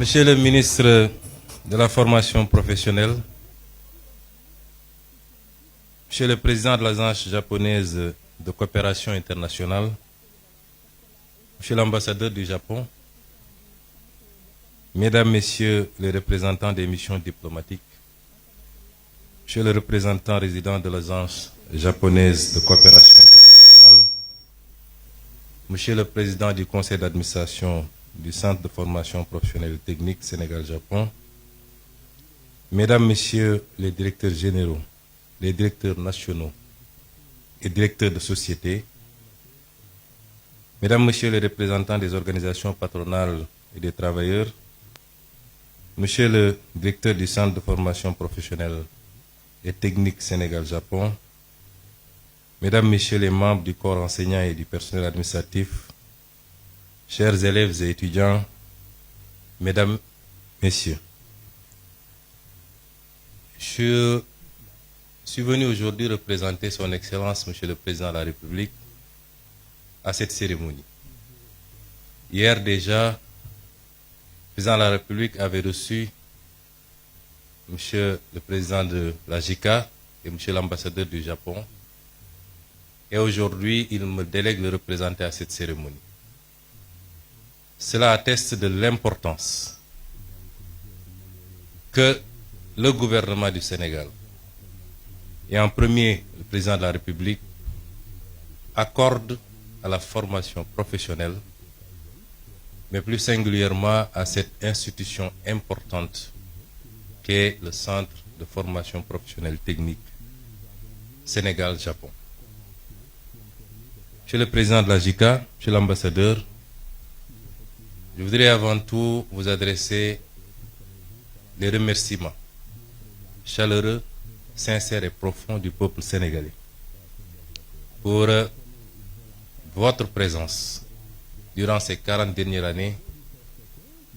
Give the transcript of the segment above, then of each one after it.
Monsieur le ministre de la formation professionnelle, Monsieur le président de l'Agence japonaise de coopération internationale, Monsieur l'ambassadeur du Japon, Mesdames, Messieurs les représentants des missions diplomatiques, Monsieur le représentant résident de l'Agence japonaise de coopération internationale, Monsieur le président du conseil d'administration du Centre de formation professionnelle technique Sénégal-Japon, Mesdames, Messieurs les directeurs généraux, les directeurs nationaux et directeurs de société, Mesdames, Messieurs les représentants des organisations patronales et des travailleurs, Monsieur le directeur du Centre de formation professionnelle et technique Sénégal-Japon, Mesdames, Messieurs les membres du corps enseignant et du personnel administratif, chers élèves et étudiants, Mesdames, Messieurs, je suis venu aujourd'hui représenter son Excellence, Monsieur le Président de la République, à cette cérémonie. Hier déjà, le Président de la République avait reçu Monsieur le Président de la JICA et Monsieur l'ambassadeur du Japon. Et aujourd'hui, il me délègue de représenter à cette cérémonie. Cela atteste de l'importance que le gouvernement du Sénégal, et en premier le Président de la République, accorde à la formation professionnelle, mais plus singulièrement à cette institution importante qu'est le Centre de formation professionnelle technique Sénégal-Japon. Monsieur le Président de la JICA, Monsieur l'ambassadeur, je voudrais avant tout vous adresser les remerciements chaleureux, sincères et profonds du peuple sénégalais pour votre présence durant ces 40 dernières années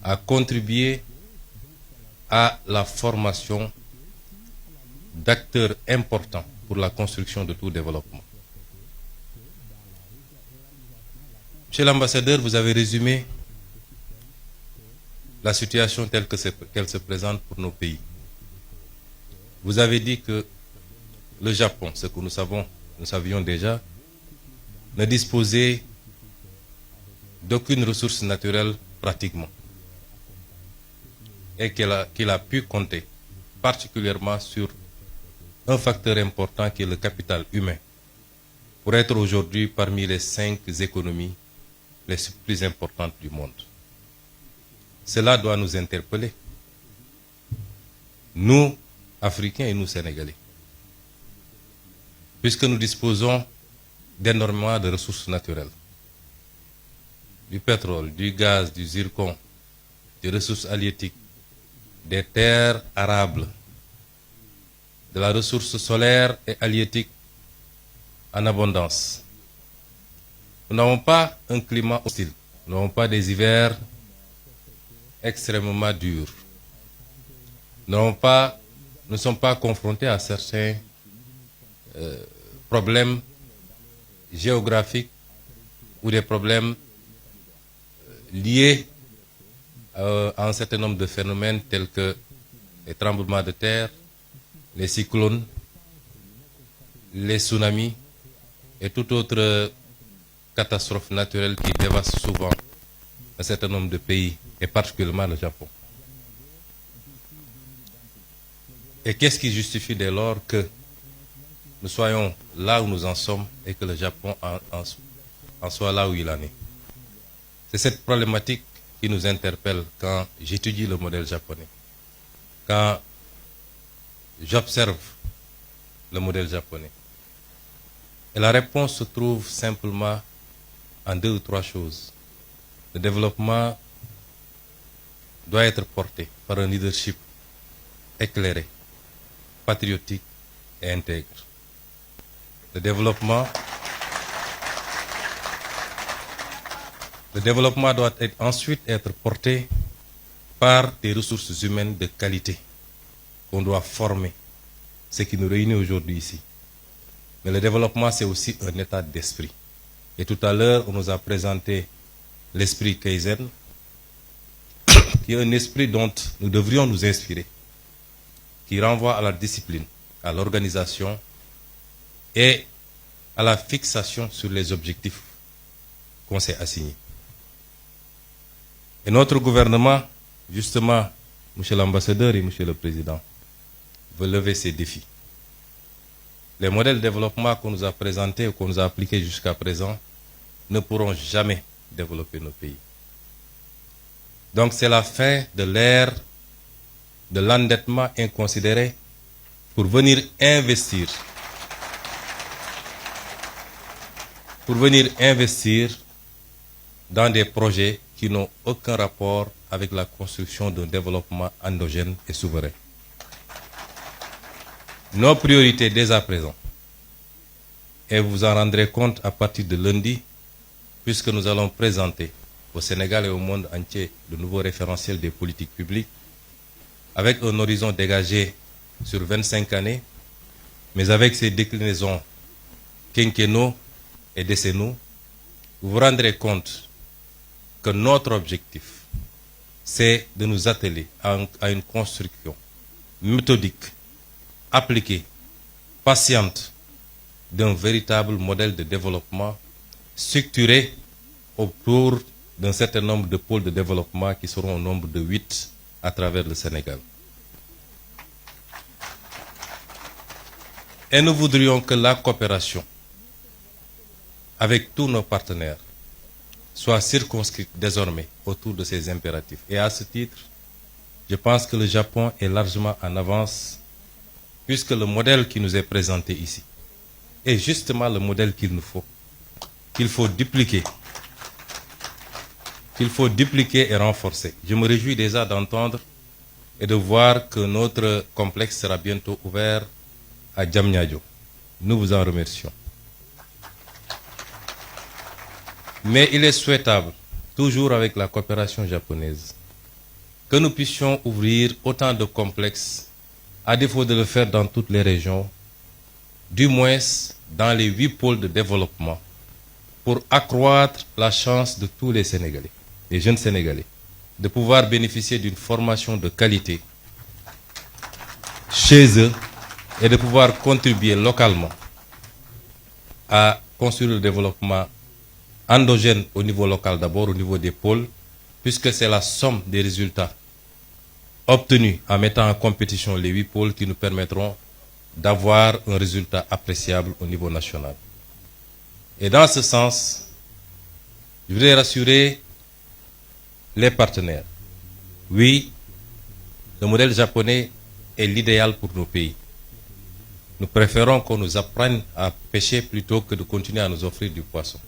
à contribuer à la formation d'acteurs importants pour la construction de tout développement. Monsieur l'ambassadeur, vous avez résumé la situation telle qu'elle se présente pour nos pays. Vous avez dit que le Japon, ce que nous savions déjà, ne disposait d'aucune ressource naturelle pratiquement, et qu'il a pu compter particulièrement sur un facteur important qui est le capital humain, pour être aujourd'hui parmi les 5 économies les plus importantes du monde. Cela doit nous interpeller, nous, Africains et nous, Sénégalais, puisque nous disposons d'énormément de ressources naturelles, du pétrole, du gaz, du zircon, des ressources halieutiques, des terres arables, de la ressource solaire et halieutique en abondance. Nous n'avons pas un climat hostile, nous n'avons pas des hivers extrêmement durs. Nous ne sommes pas confrontés à certains problèmes géographiques ou des problèmes liés à un certain nombre de phénomènes tels que les tremblements de terre, les cyclones, les tsunamis et toute autre catastrophe naturelle qui dévaste souvent un certain nombre de pays, et particulièrement le Japon. Et qu'est-ce qui justifie dès lors que nous soyons là où nous en sommes et que le Japon en soit là où il en est? C'est cette problématique qui nous interpelle quand j'étudie le modèle japonais, quand j'observe le modèle japonais. Et la réponse se trouve simplement en 2 ou 3 choses. Le développement doit être porté par un leadership éclairé, patriotique et intègre. Le développement doit ensuite être porté par des ressources humaines de qualité qu'on doit former, ce qui nous réunit aujourd'hui ici. Mais le développement, c'est aussi un état d'esprit. Et tout à l'heure, on nous a présenté l'esprit Kaizen, qui est un esprit dont nous devrions nous inspirer, qui renvoie à la discipline, à l'organisation et à la fixation sur les objectifs qu'on s'est assignés. Et notre gouvernement, justement, Monsieur l'ambassadeur et Monsieur le Président, veut lever ces défis. Les modèles de développement qu'on nous a présentés ou qu'on nous a appliqués jusqu'à présent ne pourront jamais développer nos pays. Donc c'est la fin de l'ère de l'endettement inconsidéré pour venir investir dans des projets qui n'ont aucun rapport avec la construction d'un développement endogène et souverain. Nos priorités dès à présent, et vous en rendrez compte à partir de lundi, puisque nous allons présenter au Sénégal et au monde entier le nouveau référentiel des politiques publiques, avec un horizon dégagé sur 25 années, mais avec ses déclinaisons quinquennaux et décennaux, vous vous rendrez compte que notre objectif, c'est de nous atteler à une construction méthodique, appliquée, patiente, d'un véritable modèle de développement structuré autour d'un certain nombre de pôles de développement qui seront au nombre de 8 à travers le Sénégal. Et nous voudrions que la coopération avec tous nos partenaires soit circonscrite désormais autour de ces impératifs. Et à ce titre, je pense que le Japon est largement en avance, puisque le modèle qui nous est présenté ici est justement le modèle qu'il faut dupliquer et renforcer. Je me réjouis déjà d'entendre et de voir que notre complexe sera bientôt ouvert à Diamniadio. Nous vous en remercions. Mais il est souhaitable, toujours avec la coopération japonaise, que nous puissions ouvrir autant de complexes, à défaut de le faire dans toutes les régions, du moins dans les 8 pôles de développement, pour accroître la chance de tous les Sénégalais, les jeunes Sénégalais, de pouvoir bénéficier d'une formation de qualité chez eux et de pouvoir contribuer localement à construire le développement endogène au niveau local d'abord, au niveau des pôles, puisque c'est la somme des résultats obtenus en mettant en compétition les 8 pôles qui nous permettront d'avoir un résultat appréciable au niveau national. Et dans ce sens, je voudrais rassurer les partenaires. Oui, le modèle japonais est l'idéal pour nos pays. Nous préférons qu'on nous apprenne à pêcher plutôt que de continuer à nous offrir du poisson.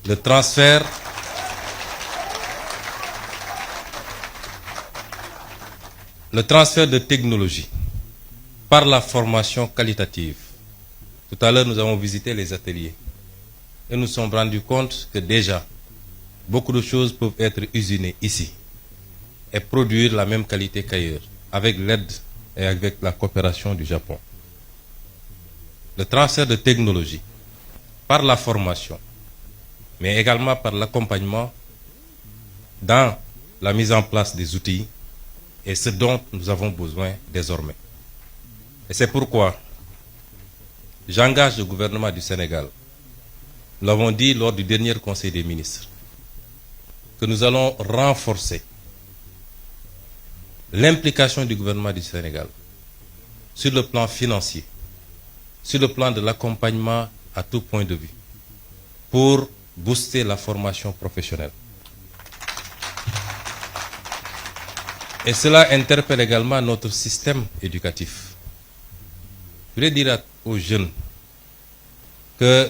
Le transfert de technologie par la formation qualitative. Tout à l'heure, nous avons visité les ateliers et nous nous sommes rendus compte que déjà, beaucoup de choses peuvent être usinées ici et produire la même qualité qu'ailleurs, avec l'aide et avec la coopération du Japon. Le transfert de technologie par la formation, mais également par l'accompagnement dans la mise en place des outils et ce dont nous avons besoin désormais. Et c'est pourquoi j'engage le gouvernement du Sénégal, nous l'avons dit lors du dernier Conseil des ministres, que nous allons renforcer l'implication du gouvernement du Sénégal sur le plan financier, sur le plan de l'accompagnement à tout point de vue, pour booster la formation professionnelle. Et cela interpelle également notre système éducatif. Je voudrais dire aux jeunes que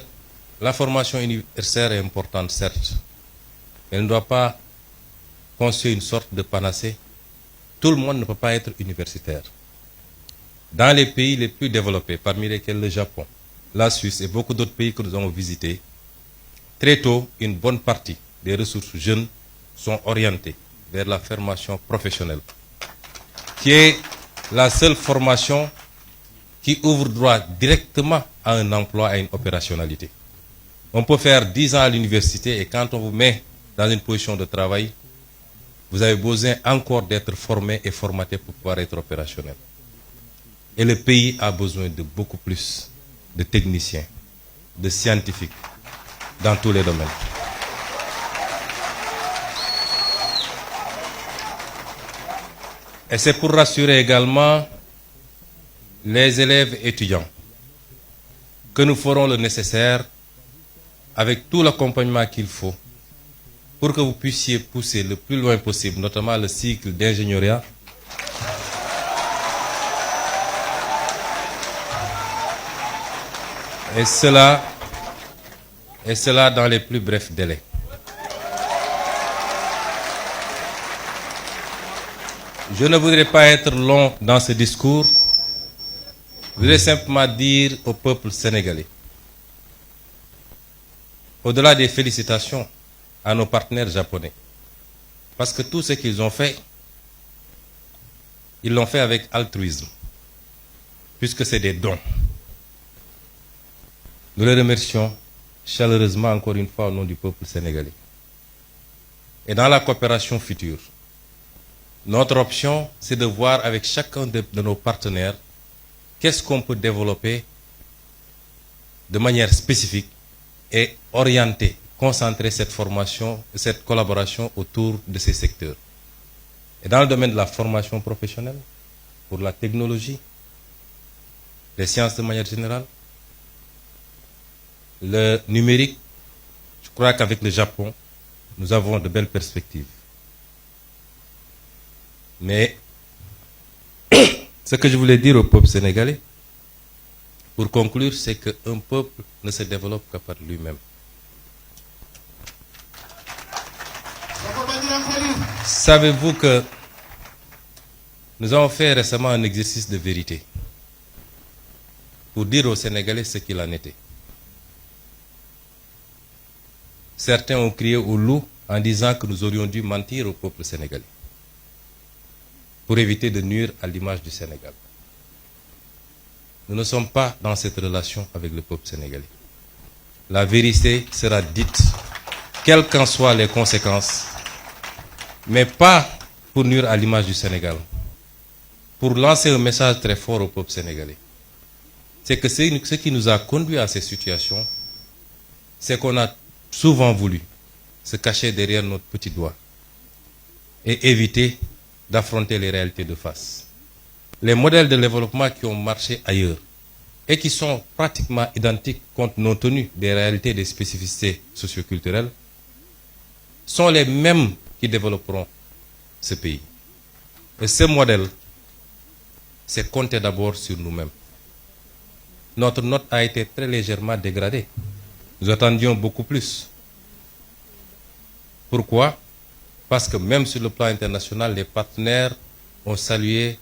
la formation universitaire est importante, certes, mais elle ne doit pas constituer une sorte de panacée. Tout le monde ne peut pas être universitaire. Dans les pays les plus développés, parmi lesquels le Japon, la Suisse et beaucoup d'autres pays que nous avons visités, très tôt, une bonne partie des ressources jeunes sont orientées vers la formation professionnelle, qui est la seule formation qui ouvre droit directement à un emploi, à une opérationnalité. On peut faire 10 ans à l'université et quand on vous met dans une position de travail, vous avez besoin encore d'être formé et formaté pour pouvoir être opérationnel. Et le pays a besoin de beaucoup plus de techniciens, de scientifiques, dans tous les domaines. Et c'est pour rassurer également les élèves et étudiants que nous ferons le nécessaire avec tout l'accompagnement qu'il faut pour que vous puissiez pousser le plus loin possible, notamment le cycle d'ingénierie, et cela dans les plus brefs délais. Je ne voudrais pas être long dans ce discours. Je voudrais simplement dire au peuple sénégalais, au-delà des félicitations à nos partenaires japonais, parce que tout ce qu'ils ont fait, ils l'ont fait avec altruisme, puisque c'est des dons. Nous les remercions chaleureusement encore une fois au nom du peuple sénégalais. Et dans la coopération future, notre option, c'est de voir avec chacun de nos partenaires qu'est-ce qu'on peut développer de manière spécifique et orienter, concentrer cette formation, cette collaboration autour de ces secteurs. Et dans le domaine de la formation professionnelle, pour la technologie, les sciences de manière générale, le numérique, je crois qu'avec le Japon, nous avons de belles perspectives. Mais ce que je voulais dire au peuple sénégalais, pour conclure, c'est qu'un peuple ne se développe que par lui-même. Savez-vous que nous avons fait récemment un exercice de vérité pour dire aux Sénégalais ce qu'il en était. Certains ont crié au loup en disant que nous aurions dû mentir au peuple sénégalais pour éviter de nuire à l'image du Sénégal. Nous ne sommes pas dans cette relation avec le peuple sénégalais. La vérité sera dite, quelles qu'en soient les conséquences, mais pas pour nuire à l'image du Sénégal, pour lancer un message très fort au peuple sénégalais. C'est que ce qui nous a conduit à ces situations, c'est qu'on a souvent voulu se cacher derrière notre petit doigt et éviter d'affronter les réalités de face. Les modèles de développement qui ont marché ailleurs et qui sont pratiquement identiques compte tenu des réalités et des spécificités socioculturelles sont les mêmes qui développeront ce pays. Et ce modèle, c'est compter d'abord sur nous-mêmes. Notre note a été très légèrement dégradée. Nous attendions beaucoup plus. Pourquoi? Parce que même sur le plan international, les partenaires ont salué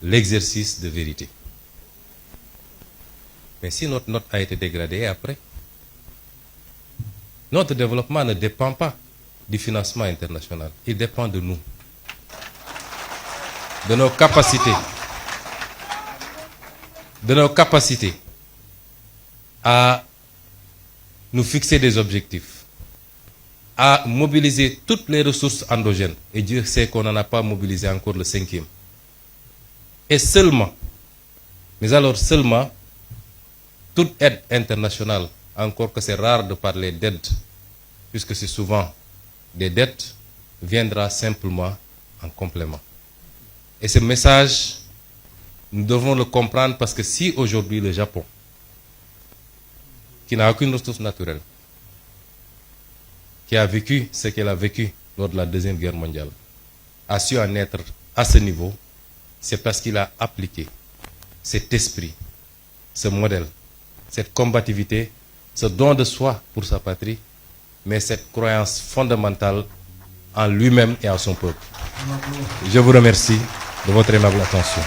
l'exercice de vérité. Mais si notre note a été dégradée après, notre développement ne dépend pas du financement international. Il dépend de nous, de nos capacités à nous fixer des objectifs, à mobiliser toutes les ressources endogènes. Et Dieu sait qu'on n'en a pas mobilisé encore le 5e. Et seulement, mais alors seulement, toute aide internationale, encore que c'est rare de parler d'aide, puisque c'est souvent des dettes, viendra simplement en complément. Et ce message, nous devons le comprendre parce que si aujourd'hui le Japon, qui n'a aucune ressource naturelle, qui a vécu ce qu'elle a vécu lors de la Deuxième Guerre mondiale, a su en être à ce niveau, c'est parce qu'il a appliqué cet esprit, ce modèle, cette combativité, ce don de soi pour sa patrie, mais cette croyance fondamentale en lui-même et en son peuple. Je vous remercie de votre aimable attention.